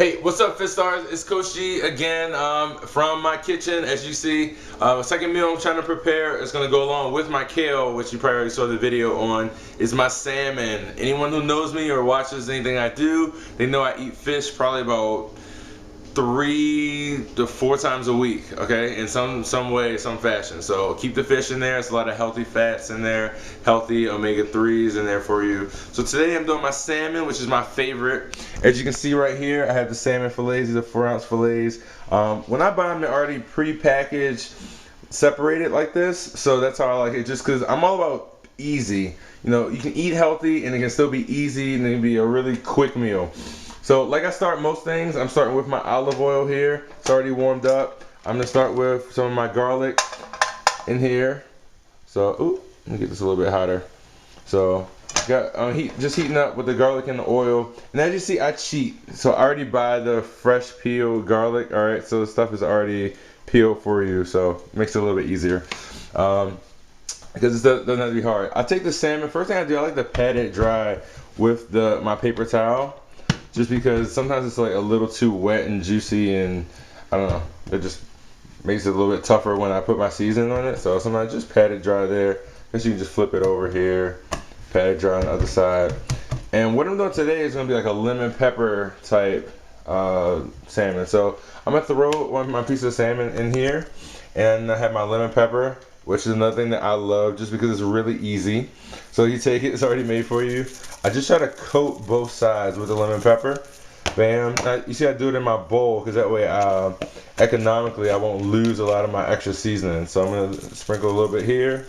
Hey, what's up, Fit Stars? It's Coach G again from my kitchen. As you see, a second meal I'm trying to prepare is going to go along with my kale, which you probably already saw the video on, is my salmon. Anyone who knows me or watches anything I do, they know I eat fish probably about 3 to 4 times a week, okay, in some way, some fashion. So keep the fish in there. It's a lot of healthy fats in there, healthy omega-3s in there for you. So today I'm doing my salmon, which is my favorite. As you can see right here, I have the salmon fillets. These are 4-ounce fillets. When I buy them, they're already pre-packaged, separated like this. So that's how I like it, just because I'm all about easy. You know, you can eat healthy and it can still be easy and it can be a really quick meal. So like I start most things, I'm starting with my olive oil here. It's already warmed up. I'm gonna start with some of my garlic in here. So, ooh, let me get this a little bit hotter. So, got just heating up with the garlic and the oil. And as you see, I cheat. So I already buy the fresh peeled garlic. All right, so the stuff is already peeled for you, so it makes it a little bit easier. Because it doesn't have to be hard. I take the salmon. First thing I do, I like to pat it dry with my paper towel. Just because sometimes it's like a little too wet and juicy, and I don't know, it just makes it a little bit tougher when I put my seasoning on it. So sometimes just pat it dry there. Guess you can just flip it over here, pat it dry on the other side. And what I'm doing today is gonna be like a lemon pepper type salmon. So I'm gonna throw one of my pieces of salmon in here, and I have my lemon pepper, which is another thing that I love just because it's really easy. So you take it, it's already made for you. I just try to coat both sides with the lemon pepper. Bam. Now, you see I do it in my bowl because that way economically I won't lose a lot of my extra seasoning. So I'm going to sprinkle a little bit here,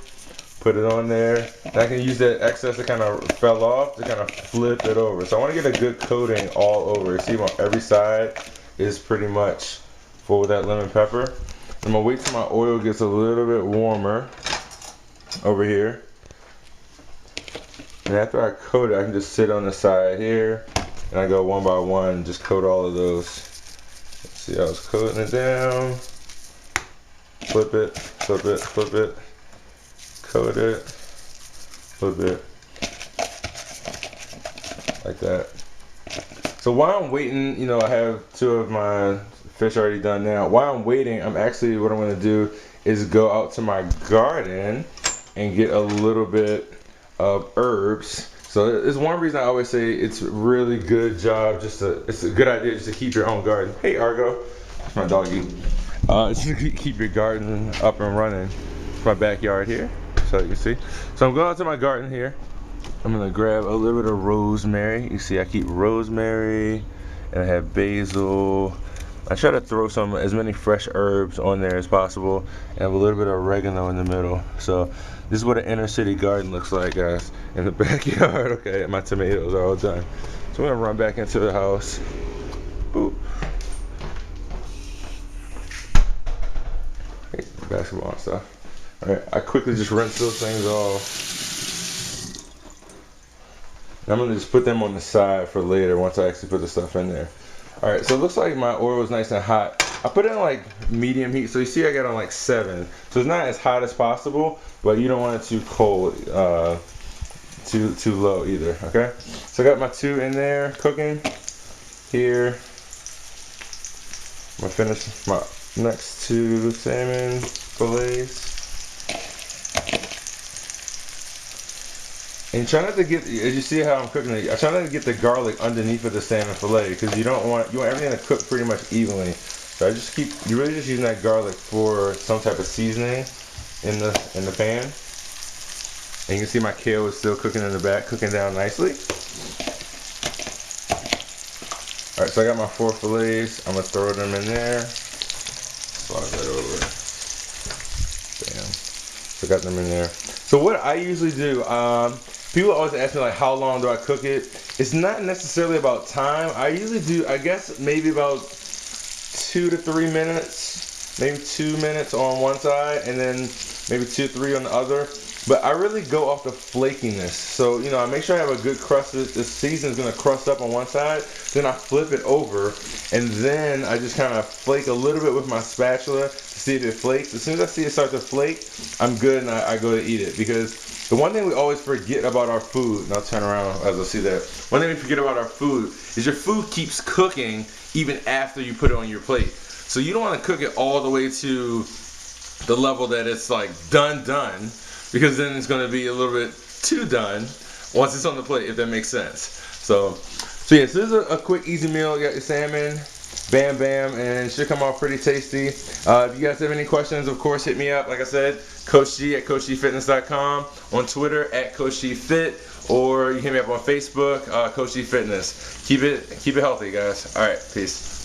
put it on there. And I can use that excess that kind of fell off to kind of flip it over. So I want to get a good coating all over. See, on every side is pretty much full with that lemon pepper. I'm going to wait till my oil gets a little bit warmer over here. And after I coat it, I can just sit on the side here, and I go one by one and just coat all of those. Let's see, I was coating it down. Flip it, flip it, flip it. Coat it, flip it. Like that. So while I'm waiting, you know, I have 2 of my fish already done now. While I'm waiting, what I'm going to do is go out to my garden and get a little bit of herbs. So it's one reason I always say it's a really good job, it's a good idea just to keep your own garden. Hey Argo, that's my doggy. Just to keep your garden up and running. It's my backyard here, so you can see. So I'm going out to my garden here. I'm gonna grab a little bit of rosemary. You see I keep rosemary, and I have basil. I try to throw as many fresh herbs on there as possible, and have a little bit of oregano in the middle. So this is what an inner city garden looks like, guys, in the backyard. Okay, and my tomatoes are all done. So I'm gonna run back into the house. Boop. Hey, basketball and stuff. All right, I quickly just rinse those things off. And I'm gonna just put them on the side for later once I actually put the stuff in there. Alright, so it looks like my oil is nice and hot. I put it in like medium heat, so you see I got on like 7. So it's not as hot as possible, but you don't want it too cold, too low either, okay? So I got my 2 in there cooking here. I'm gonna finish my next 2 salmon fillets. And try not to get, as you see how I'm cooking it, I try not to get the garlic underneath of the salmon fillet because you want everything to cook pretty much evenly. So I just you're really just using that garlic for some type of seasoning in the pan. And you can see my kale is still cooking in the back, cooking down nicely. Alright, so I got my 4 fillets. I'm going to throw them in there. Slide that over. Bam. So I got them in there. So what I usually do, people always ask me like how long do I cook it? It's not necessarily about time. I usually do, I guess maybe about 2 to 3 minutes, maybe 2 minutes on one side and then maybe 2 to 3 on the other. But I really go off the flakiness. So, you know, I make sure I have a good crust. The season's gonna crust up on one side. Then I flip it over, and then I just kind of flake a little bit with my spatula to see if it flakes. As soon as I see it start to flake, I'm good, and I go to eat it. Because the one thing we always forget about our food, and I'll turn around as I see that. One thing we forget about our food is your food keeps cooking even after you put it on your plate. So you don't want to cook it all the way to the level that it's like done, because then it's going to be a little bit too done once it's on the plate, if that makes sense. So yeah, so this is a quick, easy meal. You got your salmon, bam, bam, and it should come out pretty tasty. If you guys have any questions, of course, hit me up. Like I said, Coach G at CoachGFitness.com, on Twitter at CoachGFit, or you hit me up on Facebook, Coach G Fitness. Keep it healthy, guys. All right, peace.